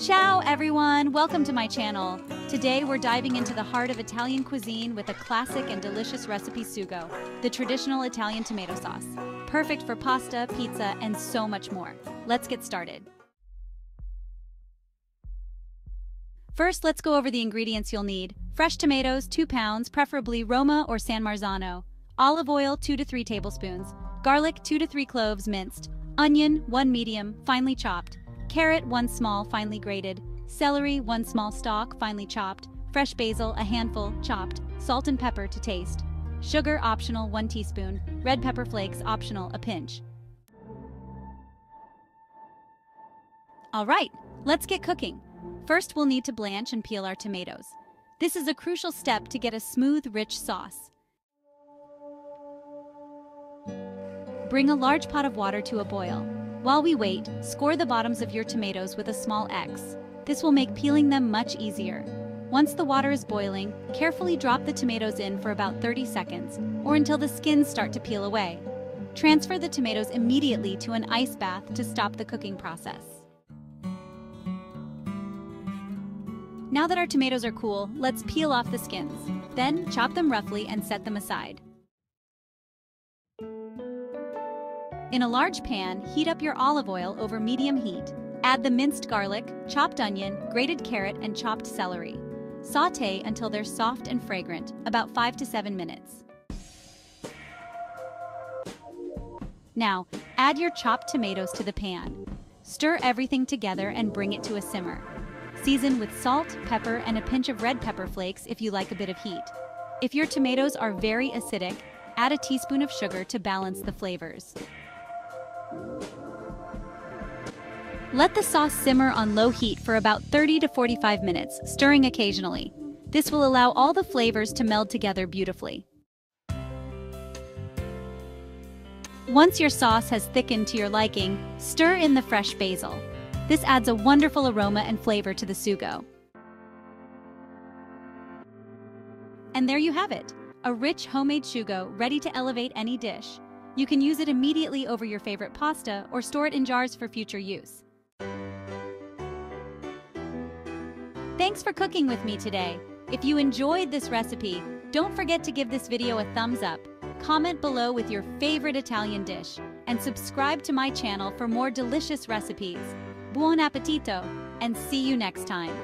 Ciao everyone, welcome to my channel. Today we're diving into the heart of Italian cuisine with a classic and delicious recipe Sugo, the traditional Italian tomato sauce. Perfect for pasta, pizza, and so much more. Let's get started. First, let's go over the ingredients you'll need. Fresh tomatoes, 2 pounds, preferably Roma or San Marzano. Olive oil, 2 to 3 tablespoons. Garlic, 2 to 3 cloves minced. Onion, 1 medium, finely chopped. Carrot, 1 small, finely grated. Celery, 1 small stalk, finely chopped. Fresh basil, a handful, chopped. Salt and pepper to taste. Sugar, optional, 1 teaspoon. Red pepper flakes, optional, a pinch. Alright, let's get cooking. First, we'll need to blanch and peel our tomatoes. This is a crucial step to get a smooth, rich sauce. Bring a large pot of water to a boil. While we wait, score the bottoms of your tomatoes with a small X. This will make peeling them much easier. Once the water is boiling, carefully drop the tomatoes in for about 30 seconds, or until the skins start to peel away. Transfer the tomatoes immediately to an ice bath to stop the cooking process. Now that our tomatoes are cool, let's peel off the skins. Then, chop them roughly and set them aside. In a large pan, heat up your olive oil over medium heat. Add the minced garlic, chopped onion, grated carrot, and chopped celery. Sauté until they're soft and fragrant, about 5 to 7 minutes. Now, add your chopped tomatoes to the pan. Stir everything together and bring it to a simmer. Season with salt, pepper, and a pinch of red pepper flakes if you like a bit of heat. If your tomatoes are very acidic, add a teaspoon of sugar to balance the flavors. Let the sauce simmer on low heat for about 30 to 45 minutes, stirring occasionally. This will allow all the flavors to meld together beautifully. Once your sauce has thickened to your liking, stir in the fresh basil. This adds a wonderful aroma and flavor to the sugo. And there you have it, a rich homemade sugo ready to elevate any dish. You can use it immediately over your favorite pasta or store it in jars for future use. Thanks for cooking with me today. If you enjoyed this recipe, don't forget to give this video a thumbs up, comment below with your favorite Italian dish, and subscribe to my channel for more delicious recipes. Buon appetito, and see you next time.